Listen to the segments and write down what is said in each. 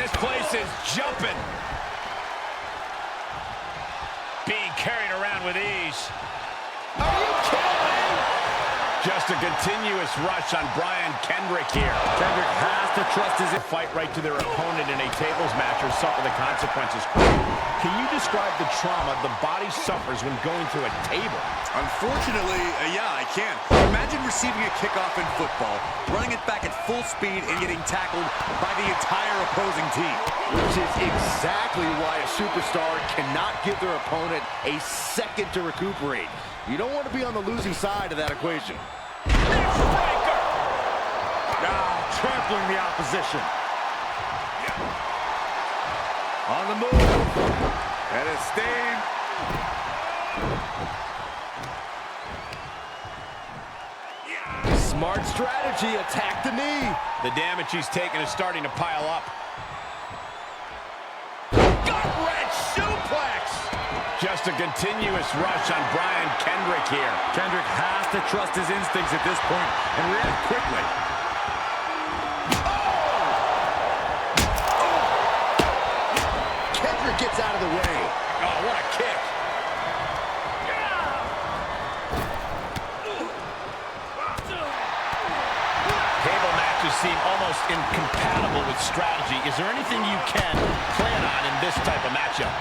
this place is jumping. Being carried around with ease. Are you kidding me? Just a continuous rush on Brian Kendrick here. Kendrick has to trust his fight right to their opponent in a tables match or suffer the consequences. Can you describe the trauma the body suffers when going through a table? Unfortunately, yeah, I can. Imagine receiving a kickoff in football, running it back at full speed, and getting tackled by the entire opposing team. Which is exactly why a superstar cannot give their opponent a second to recuperate. You don't want to be on the losing side of that equation. trampling the opposition. On the move. And it's staying. Smart strategy, attack the knee. The damage he's taken is starting to pile up. Gut-wrench suplex. Just a continuous rush on Brian Kendrick here. Kendrick has to trust his instincts at this point and react quickly. Kendrick gets out of the way. Oh, what a kick. Table matches seem almost incompatible with strategy. Is there anything you can plan on in this type of matchup?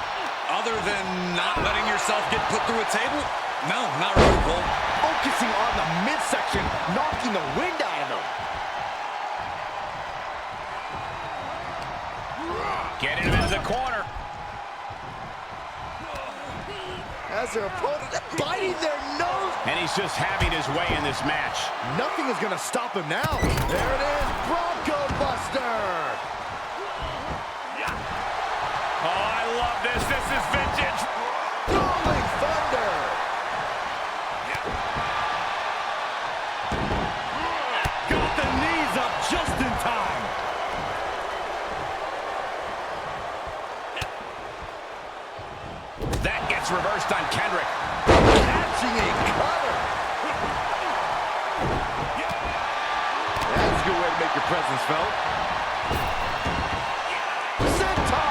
Other than not letting yourself get put through a table? No, not really, Cole. Focusing on the midsection, knocking the wind out of them. Getting him into the corner. As their opponent biting their nose. And he's just having his way in this match. Nothing is going to stop him now. There it is, Bronco Buster. Oh, I love this. This is vintage. Rolling Thunder. Got the knees up just in time. That gets reversed on Kendrick. Catching a cutter. That's a good way to make your presence felt. Senton.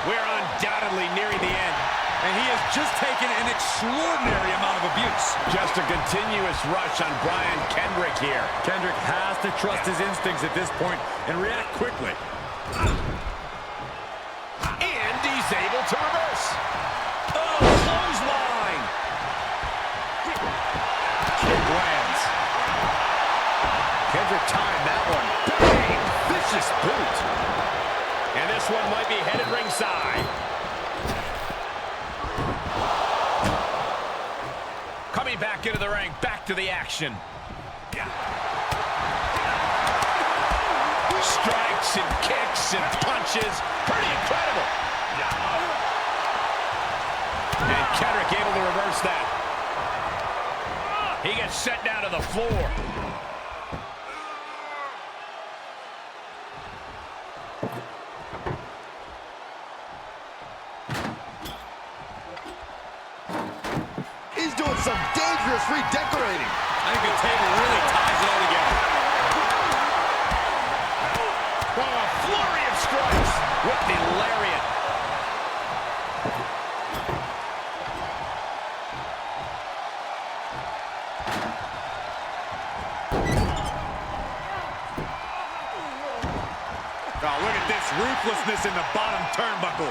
We're undoubtedly nearing the end. And he has just taken an extraordinary amount of abuse. Just a continuous rush on Brian Kendrick here. Kendrick has to trust his instincts at this point and react quickly. And he's able to reverse. Oh, clothesline. Kick lands. Kendrick timed that one. Bang! Vicious boot. And this one might be headed ringside. Coming back into the ring, back to the action. Strikes and kicks and punches. Pretty incredible. And Kendrick able to reverse that. He gets set down to the floor. He's doing some dangerous redecorating. I think the table really ties it all together. Oh, a flurry of strikes with the lariat. Oh, look at this ruthlessness in the bottom turnbuckle.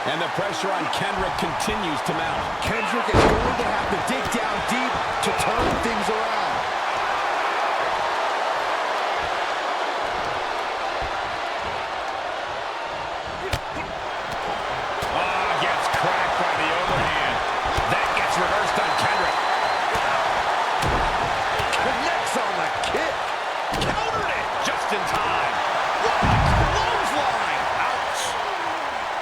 And the pressure on Kendrick continues to mount. Kendrick is going to have to dig down deep to turn things around. Oh, gets cracked by the overhand. That gets reversed on Kendrick. Connects on the kick. Countered it just in time. What a clothesline. Ouch.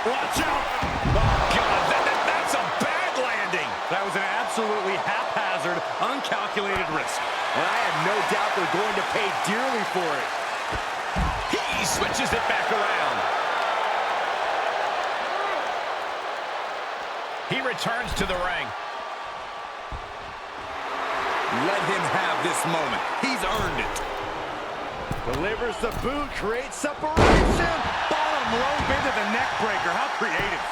Watch out. Oh, God, that's a bad landing. That was an absolutely haphazard, uncalculated risk. And I have no doubt they're going to pay dearly for it. He's switches it back around. He returns to the ring. Let him have this moment. He's earned it. Delivers the boot, creates separation. Bottom rope into the neck breaker. How creative.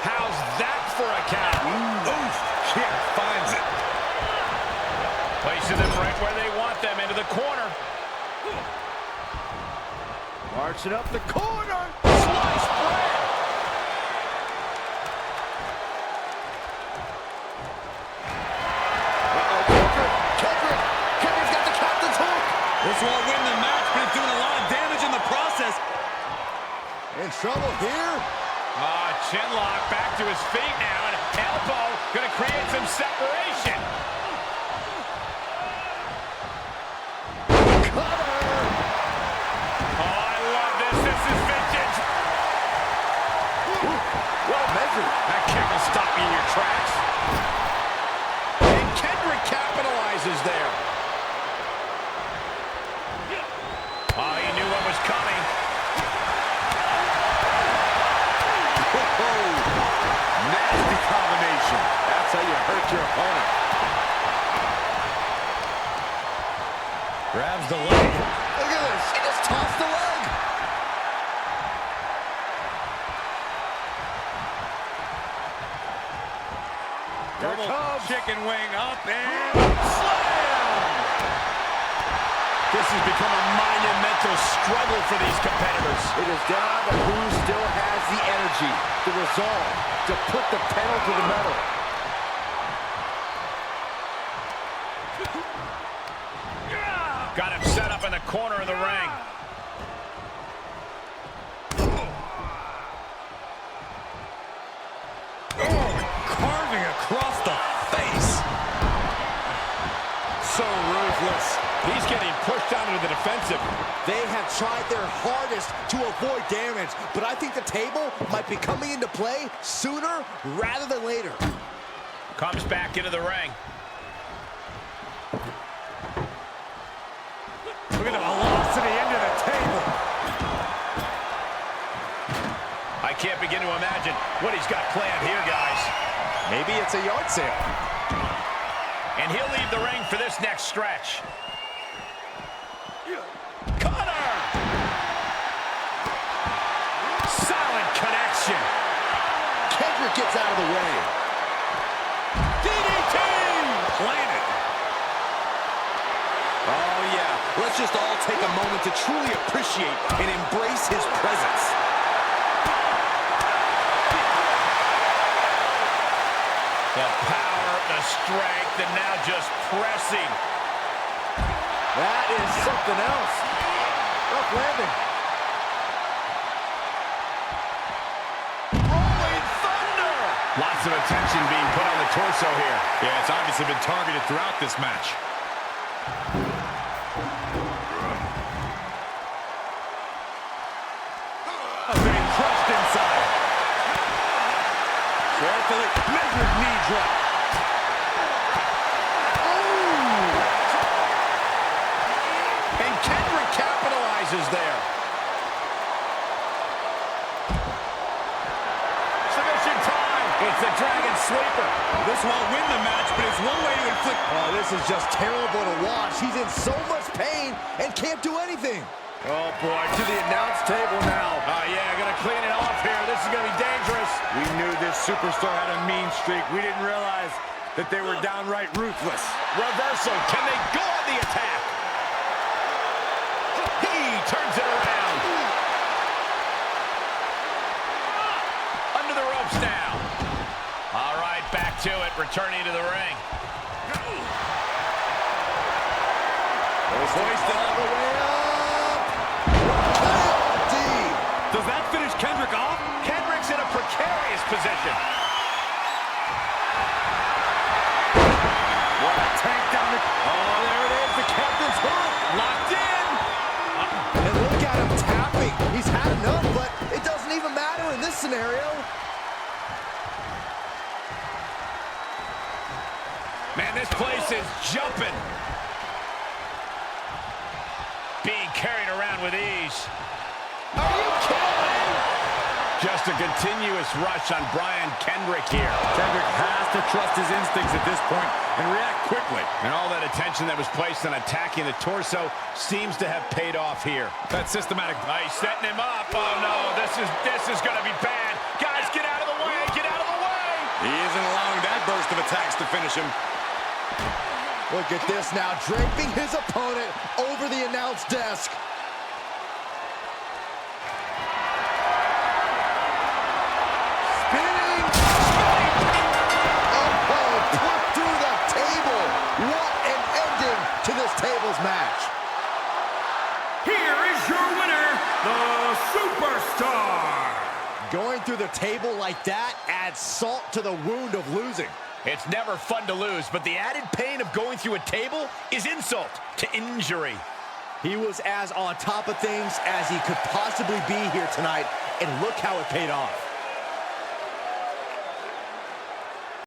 How's that for a count? Oof, kick finds it. Places them right where they want them, into the corner. Marching up the corner. Sliced bread. Kendrick's got the captain's hook. This won't win the match, but it's doing a lot of damage in the process. In trouble here. Chin lock, back to his feet now, and elbow gonna create some separation. Cutter. Oh, I love this. This is vintage. Well measured. That kick will stop you in your tracks. And Kendrick capitalizes there. Oh, he knew what was coming. Nasty combination. That's how you hurt your opponent. Grabs the leg. Look at this. He just tossed the leg. Double chicken wing up and Slam! This has become a monumental struggle for these competitors. It is down to who still has the energy, the resolve to put the pedal to the metal. Got him set up in the corner of the ring. Carving across the face. So ruthless. He's getting pushed down into the defensive. They have tried their hardest to avoid damage, but I think the table might be coming into play sooner rather than later. Comes back into the ring. look at the velocity into the table. I can't begin to imagine what he's got planned here, guys. Maybe it's a yard sale. And he'll leave the ring for this next stretch. Cutter! Solid connection. Kendrick gets out of the way. DDT! Planted. Oh, yeah. Let's just all take a moment to truly appreciate and embrace his presence. The power, the strength, and now just pressing. That is something else. Rough landing. Rolling thunder! Lots of attention being put on the torso here. Yeah, it's obviously been targeted throughout this match. Being crushed inside. Carefully measured knee drop. And Kendrick capitalizes there. Submission time. It's the Dragon Sleeper. This won't win the match, but it's one way to inflict. Oh, this is just terrible to watch. He's in so much pain and can't do anything. Oh, boy, to the announce table now. Oh, yeah, gonna clean it off here. This is gonna be dangerous. We knew this superstar had a mean streak. We didn't realize that they were downright ruthless. Reversal. Can they go on the attack? He turns it around. Under the ropes now. All right, back to it. Returning to the ring. Hoisted all the way up. Does that finish Kendrick off? Kendrick's in a precarious position. What a tank down the... Oh, there it is, the captain's hook. Locked in. And look at him tapping. He's had enough, but it doesn't even matter in this scenario. Man, this place is jumping. Being carried around with ease. Are you kidding me? Just a continuous rush on Brian Kendrick here. Kendrick has to trust his instincts at this point and react quickly. And all that attention that was placed on attacking the torso seems to have paid off here. That systematic. He's setting him up. Oh no, this is going to be bad. Guys, get out of the way. Get out of the way. He isn't allowing that burst of attacks to finish him. Look at this now, draping his opponent over the announce desk. Spinning! Oh, put through the table. What an ending to this tables match. Here is your winner, the Superstar. Going through the table like that adds salt to the wound of losing. It's never fun to lose, but the added pain of going through a table is insult to injury. He was as on top of things as he could possibly be here tonight, and look how it paid off.